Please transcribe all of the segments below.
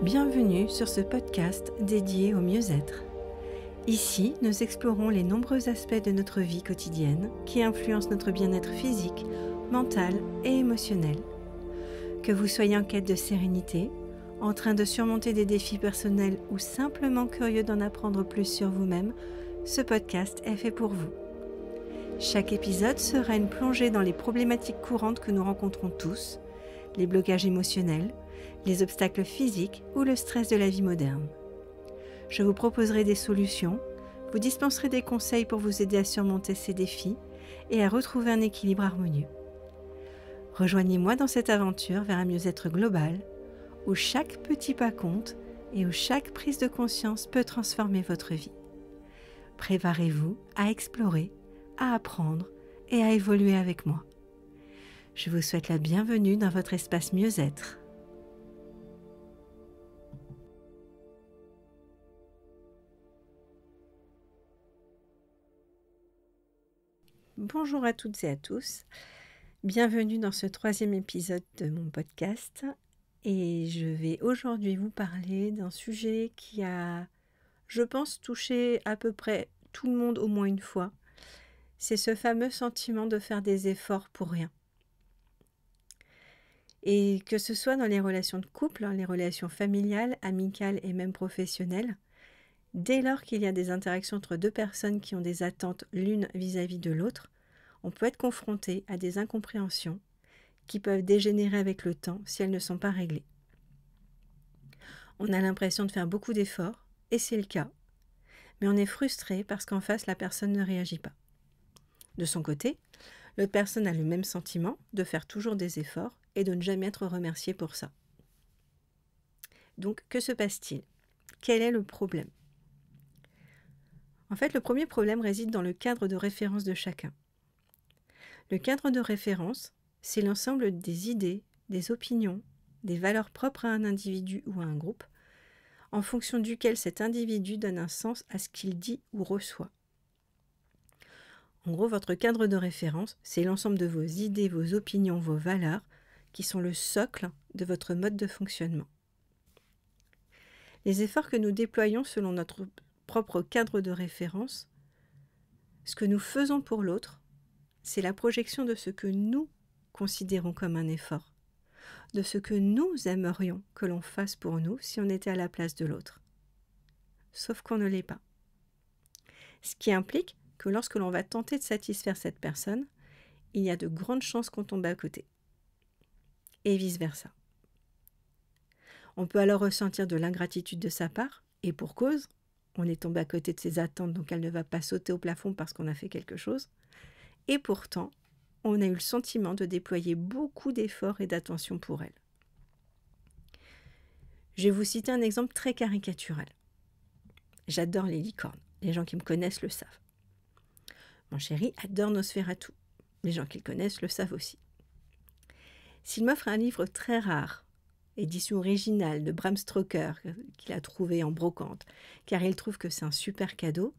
Bienvenue sur ce podcast dédié au mieux-être. Ici, nous explorons les nombreux aspects de notre vie quotidienne qui influencent notre bien-être physique, mental et émotionnel. Que vous soyez en quête de sérénité, en train de surmonter des défis personnels ou simplement curieux d'en apprendre plus sur vous-même, ce podcast est fait pour vous. Chaque épisode sera une plongée dans les problématiques courantes que nous rencontrons tous, les blocages émotionnels, les obstacles physiques ou le stress de la vie moderne. Je vous proposerai des solutions, vous dispenserai des conseils pour vous aider à surmonter ces défis et à retrouver un équilibre harmonieux. Rejoignez-moi dans cette aventure vers un mieux-être global, où chaque petit pas compte et où chaque prise de conscience peut transformer votre vie. Préparez-vous à explorer, à apprendre et à évoluer avec moi. Je vous souhaite la bienvenue dans votre espace mieux-être. Bonjour à toutes et à tous, bienvenue dans ce 3e épisode de mon podcast et je vais aujourd'hui vous parler d'un sujet qui a, je pense, touché à peu près tout le monde au moins une fois. C'est ce fameux sentiment de faire des efforts pour rien. Et que ce soit dans les relations de couple, les relations familiales, amicales et même professionnelles, dès lors qu'il y a des interactions entre deux personnes qui ont des attentes l'une vis-à-vis de l'autre, on peut être confronté à des incompréhensions qui peuvent dégénérer avec le temps si elles ne sont pas réglées. On a l'impression de faire beaucoup d'efforts, et c'est le cas, mais on est frustré parce qu'en face, la personne ne réagit pas. De son côté, l'autre personne a le même sentiment de faire toujours des efforts et de ne jamais être remercié pour ça. Donc, que se passe-t-il ? Quel est le problème ? En fait, le premier problème réside dans le cadre de référence de chacun. Le cadre de référence, c'est l'ensemble des idées, des opinions, des valeurs propres à un individu ou à un groupe, en fonction duquel cet individu donne un sens à ce qu'il dit ou reçoit. En gros, votre cadre de référence, c'est l'ensemble de vos idées, vos opinions, vos valeurs, qui sont le socle de votre mode de fonctionnement. Les efforts que nous déployons selon notre propre cadre de référence, ce que nous faisons pour l'autre, c'est la projection de ce que nous considérons comme un effort, de ce que nous aimerions que l'on fasse pour nous si on était à la place de l'autre. Sauf qu'on ne l'est pas. Ce qui implique que lorsque l'on va tenter de satisfaire cette personne, il y a de grandes chances qu'on tombe à côté. Et vice-versa. On peut alors ressentir de l'ingratitude de sa part, et pour cause, on est tombé à côté de ses attentes, donc elle ne va pas sauter au plafond parce qu'on a fait quelque chose. Et pourtant, on a eu le sentiment de déployer beaucoup d'efforts et d'attention pour elle. Je vais vous citer un exemple très caricatural. J'adore les licornes. Les gens qui me connaissent le savent. Mon chéri adore Nosferatu. Les gens qui le connaissent le savent aussi. S'il m'offre un livre très rare, édition originale de Bram Stoker, qu'il a trouvé en brocante, car il trouve que c'est un super cadeau,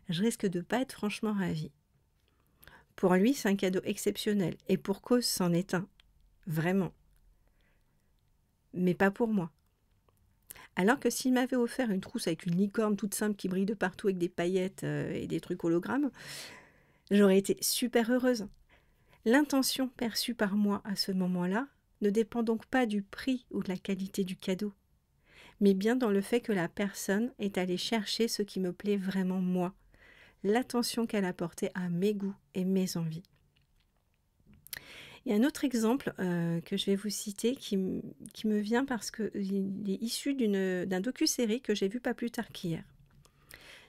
je risque de ne pas être franchement ravie. Pour lui, c'est un cadeau exceptionnel, et pour cause, c'en est un. Vraiment. Mais pas pour moi. Alors que s'il m'avait offert une trousse avec une licorne toute simple qui brille de partout avec des paillettes et des trucs hologrammes, j'aurais été super heureuse. L'intention perçue par moi à ce moment-là ne dépend donc pas du prix ou de la qualité du cadeau, mais bien dans le fait que la personne est allée chercher ce qui me plaît vraiment moi, l'attention qu'elle a portée à mes goûts et mes envies. Il y a un autre exemple que je vais vous citer qui me vient parce qu'il est issu d'un docu-série que j'ai vu pas plus tard qu'hier.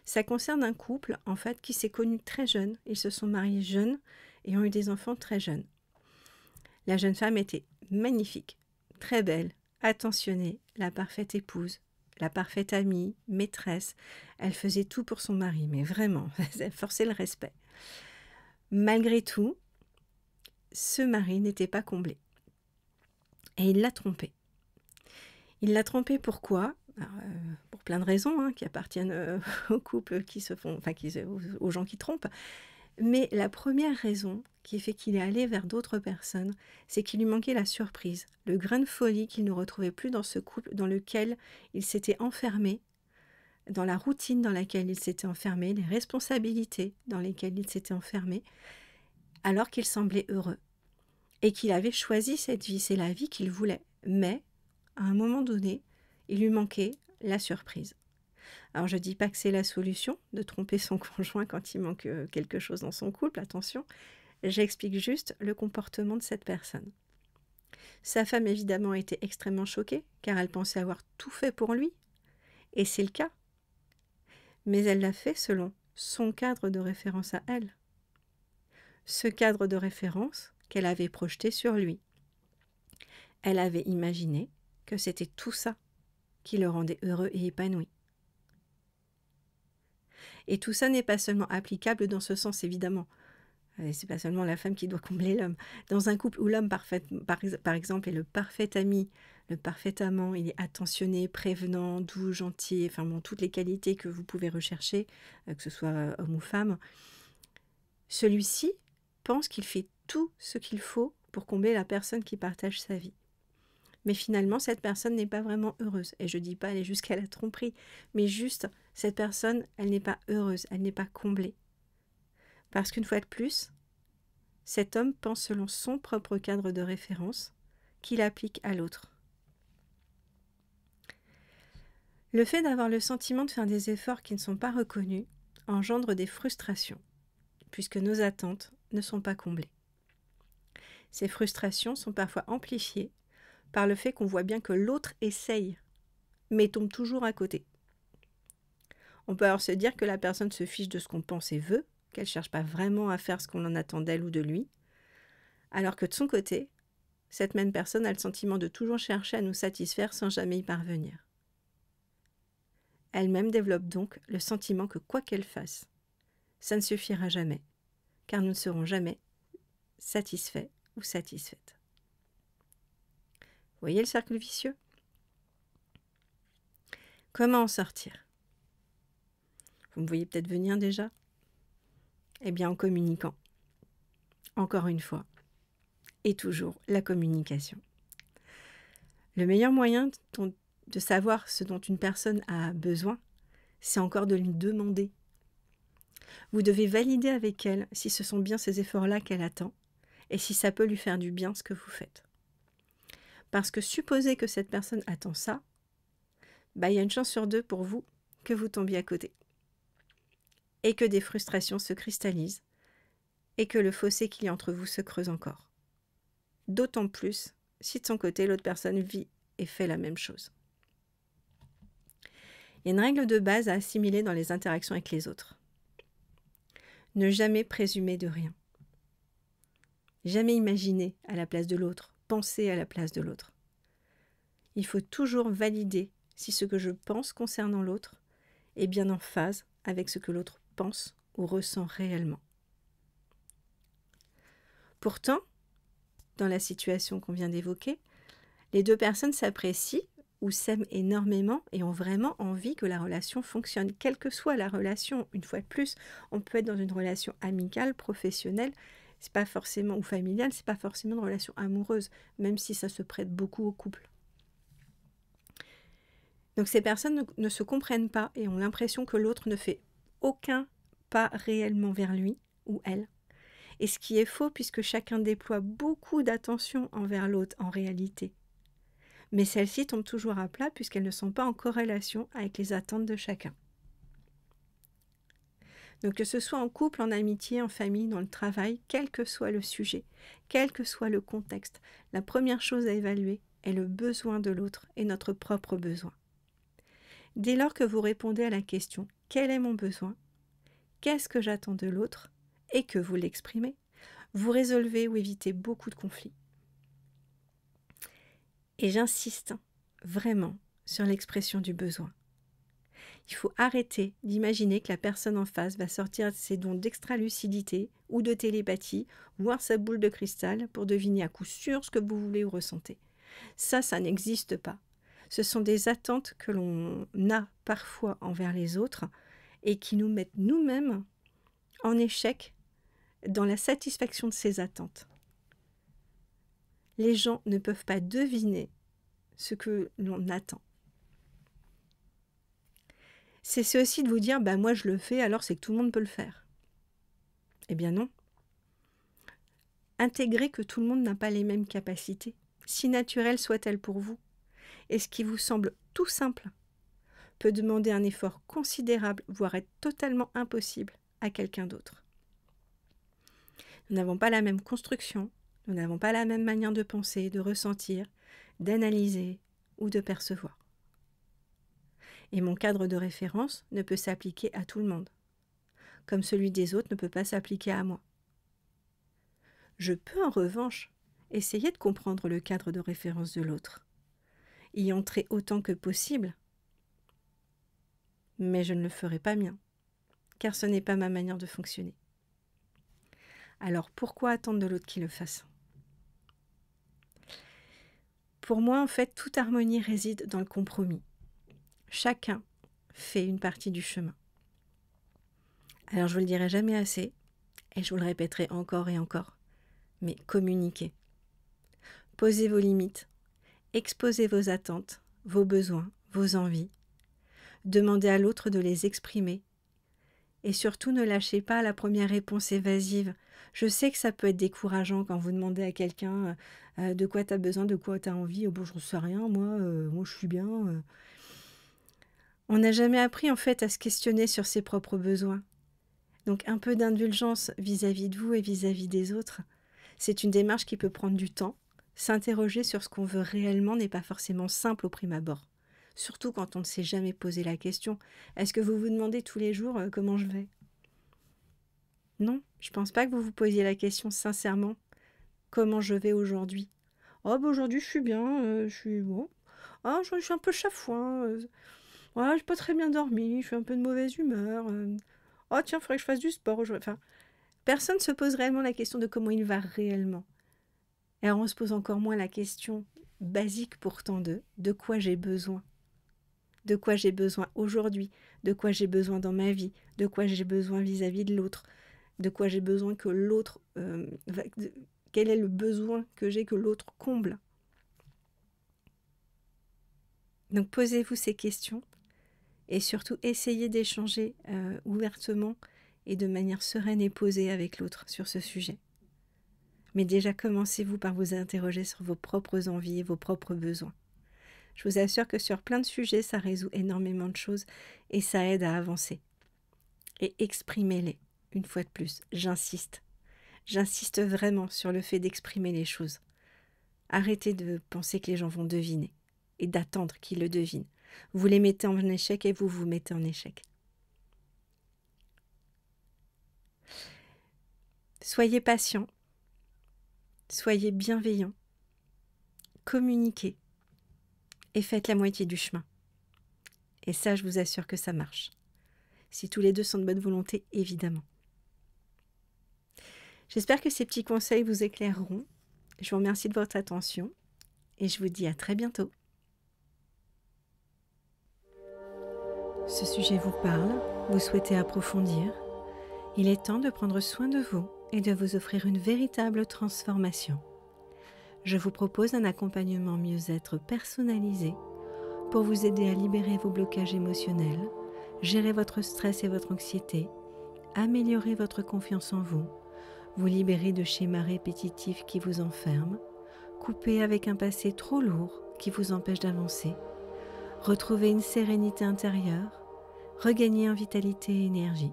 Ça concerne un couple en fait qui s'est connu très jeune. Ils se sont mariés jeunes et ont eu des enfants très jeunes. La jeune femme était magnifique, très belle, attentionnée, la parfaite épouse, la parfaite amie, maîtresse. Elle faisait tout pour son mari, mais vraiment, elle forçait le respect. Malgré tout, ce mari n'était pas comblé. Et il l'a trompée. Il l'a trompée pourquoi ? Pour plein de raisons qui appartiennent aux couples qui se font, aux gens qui trompent. Mais la première raison qui fait qu'il est allé vers d'autres personnes, c'est qu'il lui manquait la surprise, le grain de folie qu'il ne retrouvait plus dans ce couple dans lequel il s'était enfermé, dans la routine dans laquelle il s'était enfermé, les responsabilités dans lesquelles il s'était enfermé, alors qu'il semblait heureux. Et qu'il avait choisi cette vie, c'est la vie qu'il voulait. Mais, à un moment donné, il lui manquait la surprise. Alors je ne dis pas que c'est la solution de tromper son conjoint quand il manque quelque chose dans son couple, attention. J'explique juste le comportement de cette personne. Sa femme évidemment était extrêmement choquée car elle pensait avoir tout fait pour lui. Et c'est le cas. Mais elle l'a fait selon son cadre de référence à elle. Ce cadre de référence qu'elle avait projeté sur lui. Elle avait imaginé que c'était tout ça qui le rendait heureux et épanoui. Et tout ça n'est pas seulement applicable dans ce sens, évidemment. C'est pas seulement la femme qui doit combler l'homme. Dans un couple où l'homme, par exemple, est le parfait ami, le parfait amant, il est attentionné, prévenant, doux, gentil, enfin bon, toutes les qualités que vous pouvez rechercher, que ce soit homme ou femme, celui-ci pense qu'il fait tout ce qu'il faut pour combler la personne qui partage sa vie. Mais finalement, cette personne n'est pas vraiment heureuse. Et je ne dis pas aller jusqu'à la tromperie, mais juste, cette personne, elle n'est pas heureuse, elle n'est pas comblée. Parce qu'une fois de plus, cet homme pense selon son propre cadre de référence qu'il applique à l'autre. Le fait d'avoir le sentiment de faire des efforts qui ne sont pas reconnus engendre des frustrations, puisque nos attentes ne sont pas comblées. Ces frustrations sont parfois amplifiées par le fait qu'on voit bien que l'autre essaye, mais tombe toujours à côté. On peut alors se dire que la personne se fiche de ce qu'on pense et veut, qu'elle ne cherche pas vraiment à faire ce qu'on en attend d'elle ou de lui, alors que de son côté, cette même personne a le sentiment de toujours chercher à nous satisfaire sans jamais y parvenir. Elle-même développe donc le sentiment que quoi qu'elle fasse, ça ne suffira jamais, car nous ne serons jamais satisfaits ou satisfaites. Vous voyez le cercle vicieux ? Comment en sortir ? Vous me voyez peut-être venir déjà ? Eh bien en communiquant. Encore une fois. Et toujours la communication. Le meilleur moyen de savoir ce dont une personne a besoin, c'est encore de lui demander. Vous devez valider avec elle si ce sont bien ces efforts-là qu'elle attend et si ça peut lui faire du bien ce que vous faites. Parce que supposer que cette personne attend ça, il y a une chance sur 2 pour vous que vous tombiez à côté. Et que des frustrations se cristallisent et que le fossé qu'il y a entre vous se creuse encore. D'autant plus si de son côté, l'autre personne vit et fait la même chose. Il y a une règle de base à assimiler dans les interactions avec les autres. Ne jamais présumer de rien. Jamais imaginer à la place de l'autre, penser à la place de l'autre. Il faut toujours valider si ce que je pense concernant l'autre est bien en phase avec ce que l'autre pense ou ressent réellement. Pourtant, dans la situation qu'on vient d'évoquer, les 2 personnes s'apprécient ou s'aiment énormément et ont vraiment envie que la relation fonctionne, quelle que soit la relation. Une fois de plus, on peut être dans une relation amicale, professionnelle, c'est pas forcément, ou familiale, c'est pas forcément une relation amoureuse, même si ça se prête beaucoup au couple. Donc ces personnes ne se comprennent pas et ont l'impression que l'autre ne fait aucun pas réellement vers lui ou elle. Et ce qui est faux puisque chacun déploie beaucoup d'attention envers l'autre en réalité. Mais celles-ci tombent toujours à plat puisqu'elles ne sont pas en corrélation avec les attentes de chacun. Donc que ce soit en couple, en amitié, en famille, dans le travail, quel que soit le sujet, quel que soit le contexte, la première chose à évaluer est le besoin de l'autre et notre propre besoin. Dès lors que vous répondez à la question « Quel est mon besoin ? Qu'est-ce que j'attends de l'autre ?» et que vous l'exprimez, vous résolvez ou évitez beaucoup de conflits. Et j'insiste vraiment sur l'expression du besoin. Il faut arrêter d'imaginer que la personne en face va sortir de ses dons d'extra-lucidité ou de télépathie, voir sa boule de cristal pour deviner à coup sûr ce que vous voulez ou ressentez. Ça n'existe pas. Ce sont des attentes que l'on a parfois envers les autres et qui nous mettent nous-mêmes en échec dans la satisfaction de ses attentes. Les gens ne peuvent pas deviner ce que l'on attend. C'est aussi de vous dire, moi je le fais, alors c'est que tout le monde peut le faire. Eh bien non. Intégrez que tout le monde n'a pas les mêmes capacités, si naturelles soient-elles pour vous. Et ce qui vous semble tout simple peut demander un effort considérable, voire être totalement impossible à quelqu'un d'autre. Nous n'avons pas la même construction, nous n'avons pas la même manière de penser, de ressentir, d'analyser ou de percevoir. Et mon cadre de référence ne peut s'appliquer à tout le monde, comme celui des autres ne peut pas s'appliquer à moi. Je peux en revanche essayer de comprendre le cadre de référence de l'autre, y entrer autant que possible, mais je ne le ferai pas mien, car ce n'est pas ma manière de fonctionner. Alors pourquoi attendre de l'autre qu'il le fasse ? Pour moi, en fait, toute harmonie réside dans le compromis. Chacun fait une partie du chemin. Alors je vous le dirai jamais assez, et je vous le répéterai encore et encore, mais communiquez. Posez vos limites, exposez vos attentes, vos besoins, vos envies. Demandez à l'autre de les exprimer. Et surtout, ne lâchez pas la première réponse évasive. Je sais que ça peut être décourageant quand vous demandez à quelqu'un de quoi tu as besoin, de quoi tu as envie. Oh, bon, je ne sais rien, moi je suis bien. On n'a jamais appris en fait à se questionner sur ses propres besoins. Donc un peu d'indulgence vis-à-vis de vous et vis-à-vis des autres. C'est une démarche qui peut prendre du temps. S'interroger sur ce qu'on veut réellement n'est pas forcément simple au prime abord. Surtout quand on ne s'est jamais posé la question. Est-ce que vous vous demandez tous les jours comment je vais ? Non, je ne pense pas que vous vous posiez la question sincèrement. Comment je vais aujourd'hui ? Oh, aujourd'hui je suis bien, je suis bon. Oh, je suis un peu chafouin. Ouais, j'ai pas très bien dormi, je suis un peu de mauvaise humeur. Oh tiens, il faudrait que je fasse du sport aujourd'hui. Enfin, personne ne se pose réellement la question de comment il va réellement. Et alors on se pose encore moins la question basique pourtant de quoi j'ai besoin. De quoi j'ai besoin aujourd'hui, de quoi j'ai besoin dans ma vie, de quoi j'ai besoin vis-à-vis de l'autre, de quoi j'ai besoin que l'autre... quel est le besoin que j'ai que l'autre comble. Donc posez-vous ces questions et surtout essayez d'échanger ouvertement et de manière sereine et posée avec l'autre sur ce sujet. Mais déjà commencez-vous par vous interroger sur vos propres envies et vos propres besoins. Je vous assure que sur plein de sujets, ça résout énormément de choses et ça aide à avancer. Et exprimez-les, une fois de plus, j'insiste. J'insiste vraiment sur le fait d'exprimer les choses. Arrêtez de penser que les gens vont deviner et d'attendre qu'ils le devinent. Vous les mettez en échec et vous vous mettez en échec. Soyez patient, soyez bienveillant, communiquez et faites la moitié du chemin. Et ça, je vous assure que ça marche. Si tous les deux sont de bonne volonté, évidemment. J'espère que ces petits conseils vous éclaireront. Je vous remercie de votre attention et je vous dis à très bientôt. Ce sujet vous parle, vous souhaitez approfondir. Il est temps de prendre soin de vous et de vous offrir une véritable transformation. Je vous propose un accompagnement mieux-être personnalisé pour vous aider à libérer vos blocages émotionnels, gérer votre stress et votre anxiété, améliorer votre confiance en vous, vous libérer de schémas répétitifs qui vous enferment, couper avec un passé trop lourd qui vous empêche d'avancer, retrouver une sérénité intérieure, regagner en vitalité et énergie.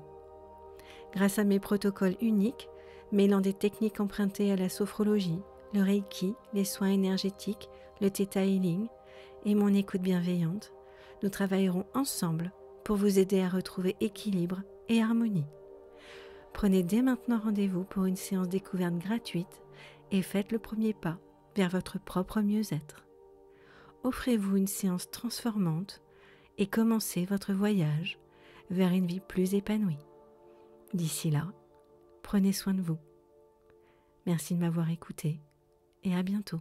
Grâce à mes protocoles uniques, mêlant des techniques empruntées à la sophrologie, le Reiki, les soins énergétiques, le Theta Healing et mon écoute bienveillante, nous travaillerons ensemble pour vous aider à retrouver équilibre et harmonie. Prenez dès maintenant rendez-vous pour une séance découverte gratuite et faites le premier pas vers votre propre mieux-être. Offrez-vous une séance transformante et commencez votre voyage vers une vie plus épanouie. D'ici là, prenez soin de vous. Merci de m'avoir écouté et à bientôt.